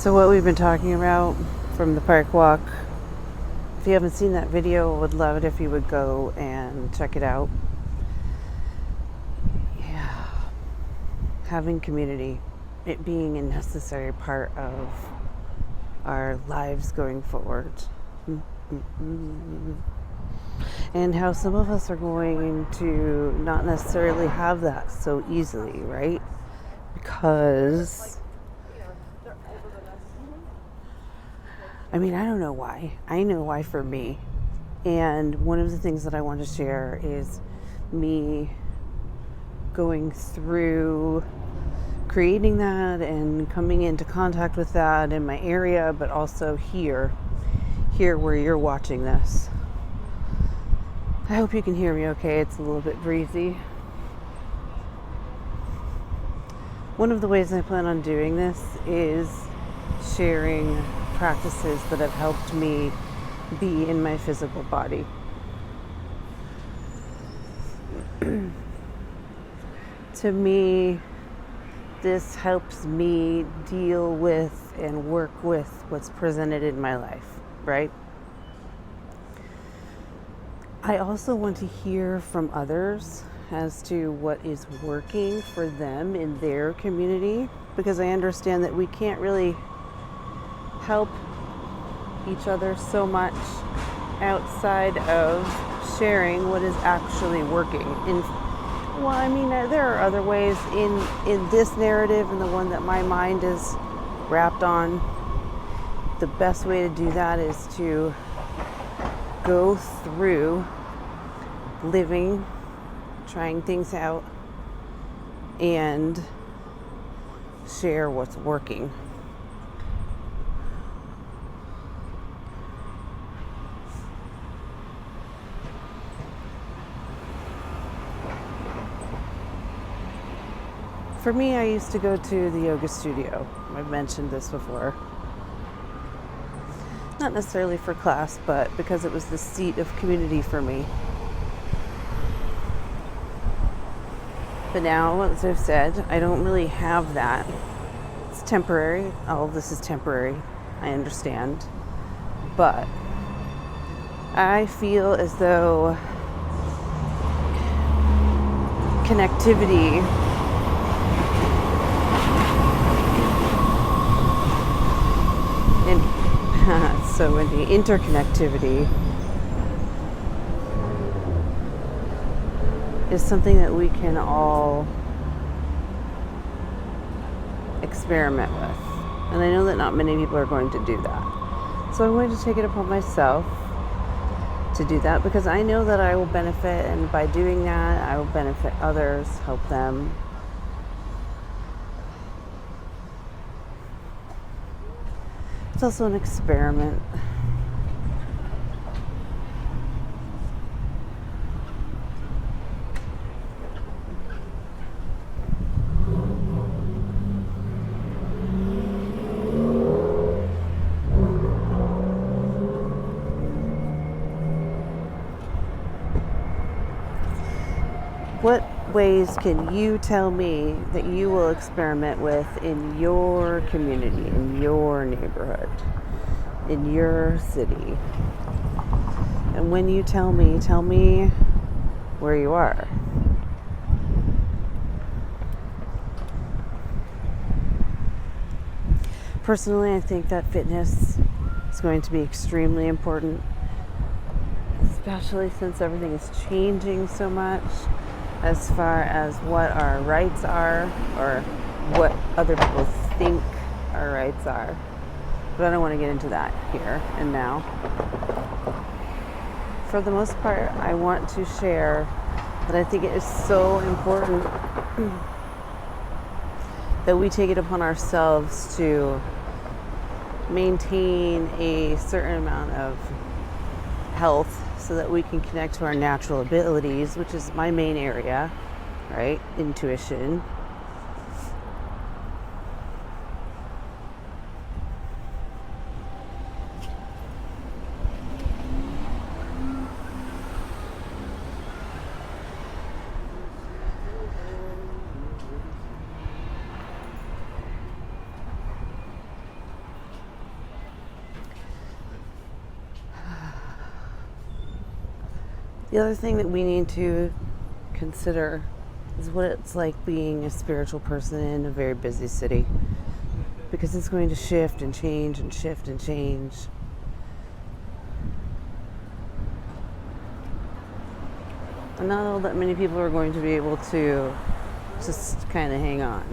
So what we've been talking about from the park walk, if you haven't seen that video, I would love it if you would go and check it out. Yeah. Having community, it being a necessary part of our lives going forward. And how some of us are going to not necessarily have that so easily, right? Because I don't know why. I know why for me. And one of the things that I want to share is me going through creating that and coming into contact with that in my area, but also here where you're watching this. I hope you can hear me okay. It's a little bit breezy. One of the ways I plan on doing this is sharing practices that have helped me be in my physical body. To me, this helps me deal with and work with what's presented in my life, right? I also want to hear from others as to what is working for them in their community, because I understand that we can't really help each other so much outside of sharing what is actually working. There are other ways in this narrative and the one that my mind is wrapped on. The best way to do that is to go through living, trying things out, and share what's working. For me, I used to go to the yoga studio. I've mentioned this before. Not necessarily for class, but because it was the seat of community for me. But now, as I've said, I don't really have that. It's temporary. All of this is temporary. I understand. But I feel as though connectivity so in the interconnectivity is something that we can all experiment with. And I know that not many people are going to do that. So I'm going to take it upon myself to do that, because I know that I will benefit, and by doing that, I will benefit others, help them. It's also an experiment. What ways can you tell me that you will experiment with in your community, in your neighborhood, in your city? And when you tell me where you are. Personally, I think that fitness is going to be extremely important, especially since everything is changing so much as far as what our rights are, or what other people think our rights are. But I don't want to get into that here and now. For the most part, I want to share that I think it is so important that we take it upon ourselves to maintain a certain amount of health so that we can connect to our natural abilities, which is my main area, right? Intuition. The other thing that we need to consider is what it's like being a spiritual person in a very busy city, because it's going to shift and change and shift and change. And not all that many people are going to be able to just kind of hang on.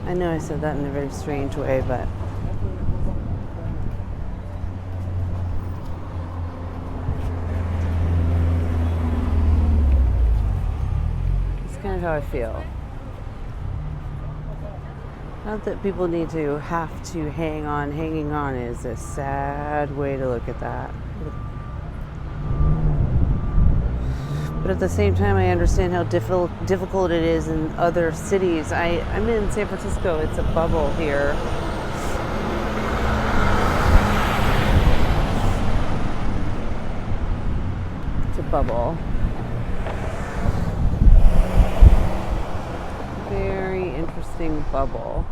I know I said that in a very strange way, but it's kind of how I feel. Not that people need to have to hang on. Hanging on is a sad way to look at that. But at the same time, I understand how difficult it is in other cities. I'm in San Francisco. It's a bubble here. It's a bubble. Very interesting bubble.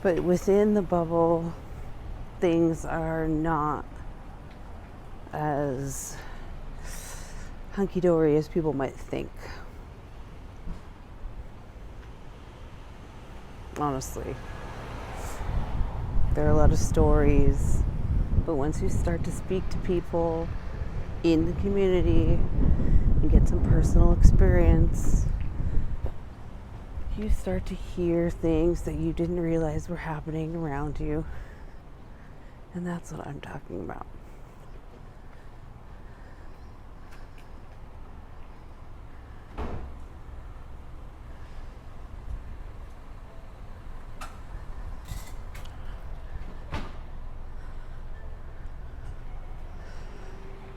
But within the bubble, things are not as hunky-dory as people might think. Honestly. There are a lot of stories, but once you start to speak to people in the community and get some personal experience, you start to hear things that you didn't realize were happening around you. And that's what I'm talking about.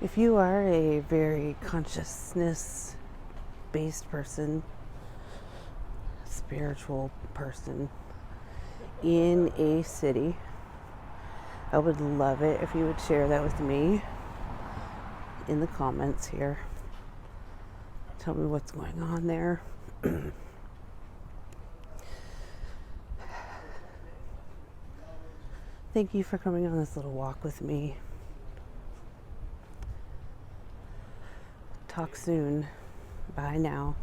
If you are a very consciousness-based person, spiritual person in a city, I would love it if you would share that with me in the comments here. Tell me what's going on there. Thank you for coming on this little walk with me. Talk soon. Bye now.